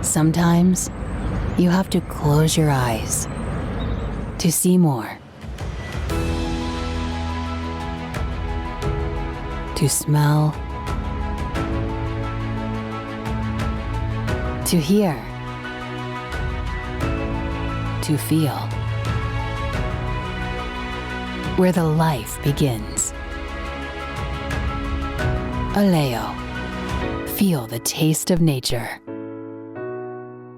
Sometimes you have to close your eyes to see more, to smell, to hear, to feel, where the life begins. ALEO. Feel the taste of nature.